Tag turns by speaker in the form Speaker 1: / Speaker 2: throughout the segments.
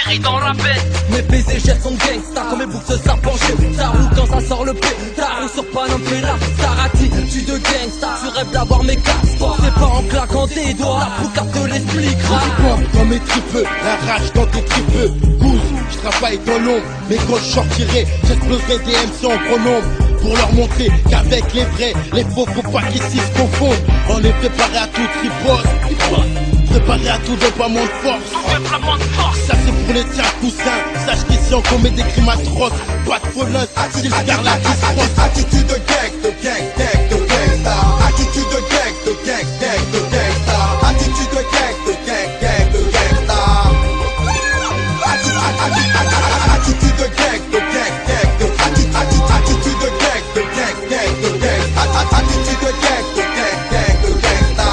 Speaker 1: atterri dans la veine.
Speaker 2: Mes baisers sont gangsta comme mes boucles se s'appencher. Ça roule quand ça sort le pétard. Sur Paname Pena, Starati, tu de gangsta. Tu rêves d'avoir mes casseports. C'est pas en claquant des doigts. La poucave te l'expliquera.
Speaker 3: Dans mes tripeux, la rage dans tes tripeux. Goose, je travaille dans l'ombre. Mais quand je sortirai, j'exploserai des MC en gros nombre. Pour leur montrer qu'avec les vrais, les faux, faut pas qu'ils s'y se confondent. On est préparé à toute riposte. Préparé à tout déploiement de force. Ça c'est pour les tiens coussins. Sache qu'ici on commet des crimes atroces. Pas de folie, attitude
Speaker 4: Attitude de gang, de gang, gang, de gangsta. Attitude de gang, de gang, gang, de gangsta. Attitude de gang, de gang, gang, de gangsta. Attitude de gang, de gang, gang, de attitude de gang, de gang, gang, de gangsta. Attitude de gang, de gang, gang, de gangsta.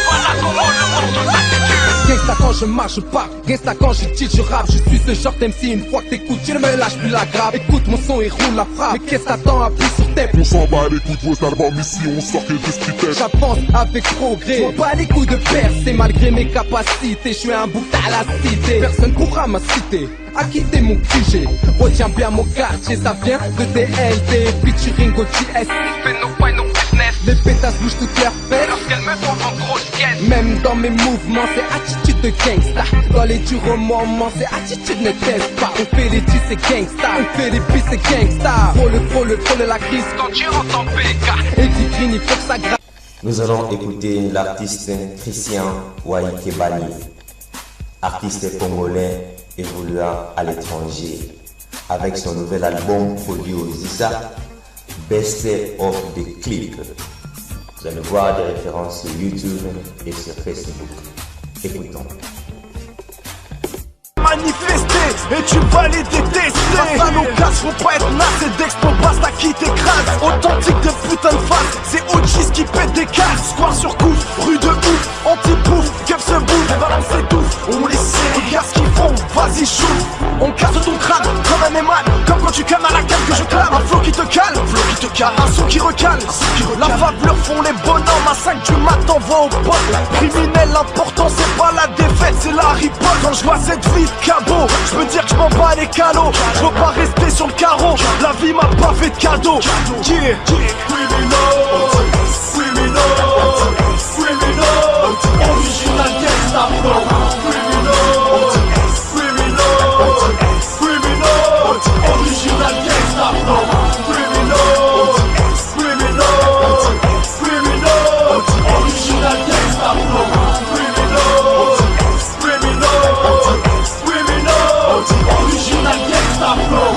Speaker 1: Voilà comment le morceau s'intitule.
Speaker 2: Gangsta quand je marche je pars, gangsta quand je titre je rappe. Je suis ce genre d'MC, une fois que t'écoutes tu ne me lâches plus la grappe. Écoute mon son il roule la frappe. Mais qu'est-ce t'attends, appuie sur tes.
Speaker 5: On s'en bat les coups de vos albums ici, on sort que des street.
Speaker 2: J'avance avec progrès. Je vois pas les coups de percer malgré mes capacités. Je suis un bout à la cité. Personne pourra m'inciter à quitter mon QG. Retiens bien mon quartier, ça vient de DLT. Featuring OGS.
Speaker 1: Fais nos points, nos business.
Speaker 2: Les pétasses bougent toutes leurs fesses.
Speaker 1: Lorsqu'elles me font en grosse caisse.
Speaker 2: Même dans mes mouvements, c'est attitude de gangsta. Dans les durs moments, c'est attitude ne teste pas. On fait les tirs, c'est gangsta. On fait les pistes, c'est gangsta. Frôle la crise.
Speaker 1: Quand tu rentres en PK.
Speaker 2: Et qui green, il faut que ça gratte.
Speaker 6: Nous allons écouter l'artiste Christian Waikebani, artiste congolais évoluant à l'étranger, avec son nouvel album produit aux ISA, Best of the Clip. Vous allez voir des références sur YouTube et sur Facebook. Écoutons.
Speaker 7: Manifester et tu vas les détester. Face à nos casses, faut pas être naze. C'est d'expo basta qui t'écrase. Authentique de putain de face. C'est OGs qui pète des casses. Square sur couche, rue de ouf, anti-pouf, keuf se bouffe. Les balances s'étouffent, on les sait. Regarde ce qu'ils font, vas-y shoot. On casse ton crâne comme un éman. Comme quand tu calmes à la canne que je clame. Un flow qui te cale, un son qui recale. La faveur font les bonhommes. À 5 du matin, va au pote. Criminel, l'important c'est pas la défaite, c'est la riposte. Quand je vois cette vie cabot, je peux dire que je m'en bats les calots. Je veux pas rester sur le carreau, la vie m'a pas fait de cadeau. Yeah. Original gangsta flow. Original gangsta flow. Original gangsta flow. Original gangsta flow.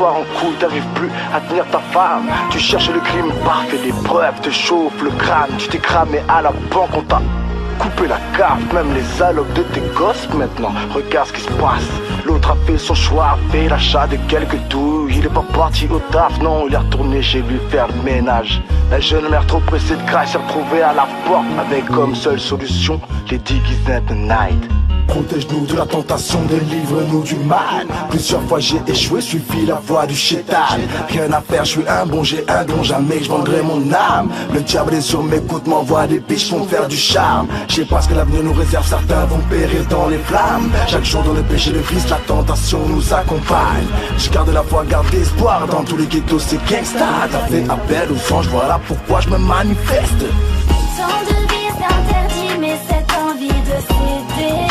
Speaker 7: En couille, t'arrives plus à tenir ta femme. Tu cherches le crime, parfait, les preuves te chauffent le crâne. Tu t'es cramé à la banque, on t'a coupé la carte. Même les allocs de tes gosses maintenant, regarde ce qui se passe. L'autre a fait son choix, a fait l'achat de quelques douilles. Il est pas parti au taf, non, il est retourné chez lui faire le ménage. La jeune mère trop pressée de crash s'est retrouvée à la porte avec comme seule solution les Diggies at the night. Protège-nous de la tentation, délivre-nous du mal. Plusieurs fois j'ai échoué, suivi la voie du chétan. Rien à faire, je suis un bon, j'ai un don, jamais je vendrai mon âme. Le diable est sur mes côtes, m'envoie des biches pour me faire du charme. Je sais pas ce que l'avenir nous réserve, certains vont périr dans les flammes. Chaque jour dans le péché, le vice, la tentation nous accompagne. Je garde la foi, garde espoir, dans tous les ghettos c'est gangsta. T'as fait appel aux anges, voilà pourquoi je me manifeste.
Speaker 8: Tant de vies interdits, mais cette envie de céder.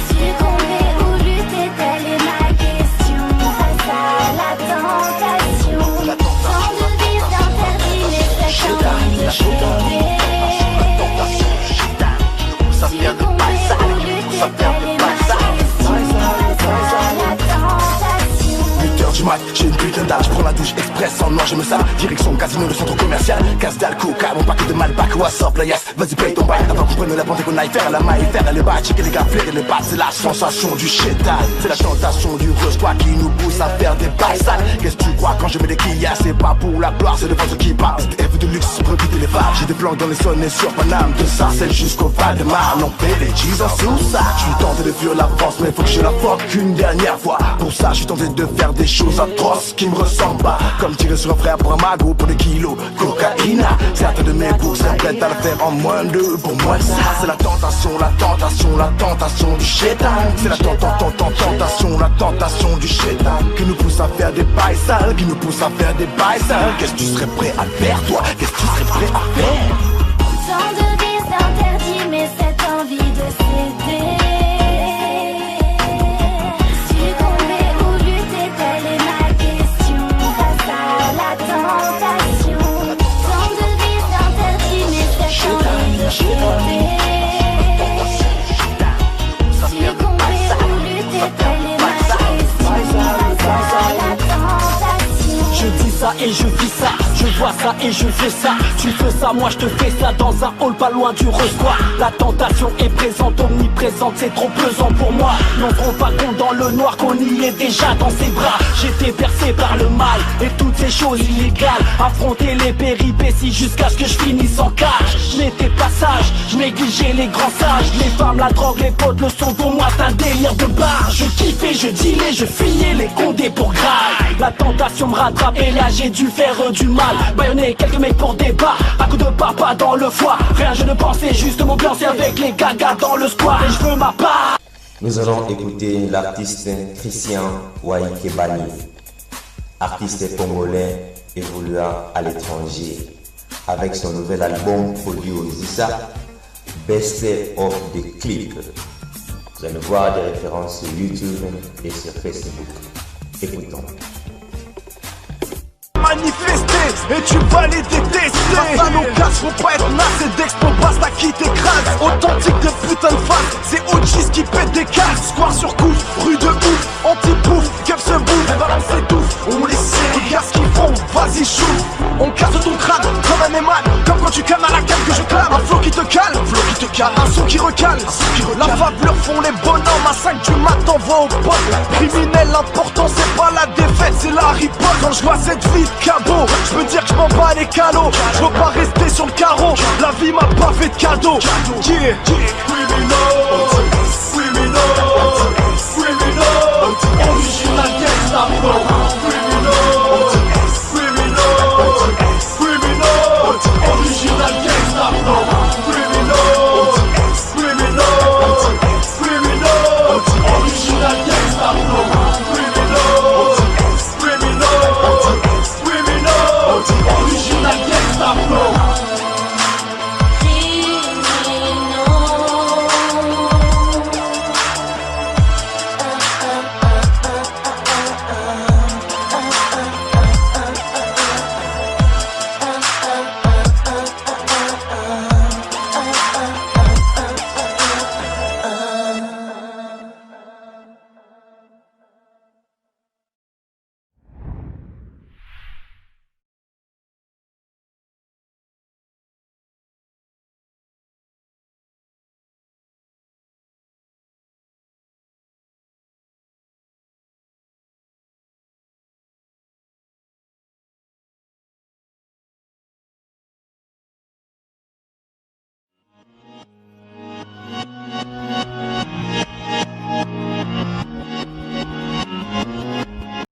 Speaker 8: Succomber ou lutter, telle est ma question. Face à la tentation. Tant de vies interdits, mais cette envie de céder. Succomber ou lutter, telle est ma question. Face à la tentation.
Speaker 7: 8h du mat, j'ai une putain d'âge, je prends la douche express en noir, je me sers. Direction casino, le centre commercial, casse d'alcool, mon paquet de malbac, what's up, la yes, vas-y paye ton bail. Avant qu'on prenne la bande et qu'on aille faire la maille, faire les bails, checker les gars, flairer les battes, c'est la sensation du chétan. C'est la tentation du rush, quoi, qui nous pousse à faire des bails sales. Qu'est-ce que tu crois quand je mets des quillas, c'est pas pour la gloire, c'est le ventre qui parle. C'est F de luxe, pour éviter les phares. J'ai des plans dans les zones et sur Paname, de Sarcelles jusqu'au Val de Marne, on fait les Jesus sous ça. Je suis tenté de fuir la force, mais faut que je la fuck une dernière fois. Pour ça, je suis tenté de faire des choses atroces qui me ressemblent pas. Comme tirer sur un frère pour un magot pour des kilos cocaïna. Certains de mes boucs sont prêts à le faire en moins de, pour moins de ça. C'est la tentation, la tentation, la tentation du chétan. C'est la tentation, la tentation du chétan. Qui nous pousse à faire des bails sales, qui nous pousse à faire des bails sales. Qu'est-ce que tu serais prêt à faire toi? Qu'est-ce que tu serais prêt à faire?
Speaker 8: Tant de vies interdits, mais cette envie de céder. Succomber ou lutter, telle est ma question. Face à la tentation. Tant de vies interdits, mais cette envie de céder. Succomber ou lutter, telle est ma question. Face à la tentation.
Speaker 9: Je dis ça et je vis ça, je vois ça et je fais ça. Tu fais ça, moi je te fais ça dans un hall pas loin du restoir. La tentation est présente, omniprésente, c'est trop pesant pour moi. N'en rend pas compte dans le noir qu'on y est déjà dans ses bras. J'étais percé par le mal et toutes ces choses illégales. Affronter les péripéties jusqu'à ce que je finisse en cage. Je n'étais pas sage, je négligeais les grands sages. Les femmes, la drogue, les potes, le son pour moi c'est un délire de bar. Je kiffais, je dealais, je fuyais les condés pour graille. La tentation me rattrape et là j'ai dû faire du mal. Baïonner quelques mecs pour débat, à coup de papa dans le foie. Rien je ne pensais, juste m'ambiancer avec les gagas dans le square. Et je veux ma part.
Speaker 6: Nous allons écouter l'artiste Christian Waikebani, artiste congolais évoluant à l'étranger, avec son nouvel album produit au Zissa, Best of the Clip. Vous allez voir des références sur YouTube et sur Facebook. Écoutons.
Speaker 7: Manifester et tu vas les détester. Face à nos casses, faut pas être naze et d'expo basta qui t'écrase. Authentique de putain de face, c'est OGs qui pète des casses. Square sur couche, rue de ouf, anti-pouf, keuf se bouffe. Elle balance les touffes, on les sait. Regarde ce qu'ils font, vas-y chou. On casse ton crâne comme un éman. Comme quand tu calmes à la canne que je clame. Un flow qui te calme, un son qui recale. La faveur font les bonhommes. À 5 du mat, t'envoies au pote. Criminel, l'important c'est pas la défaite, c'est la riposte. Quand je vois cette vie de cabot, je peux dire que je m'en bats les calots. Je veux pas rester sur le carreau, la vie m'a pas fait de cadeau. Yeah, criminal, criminal.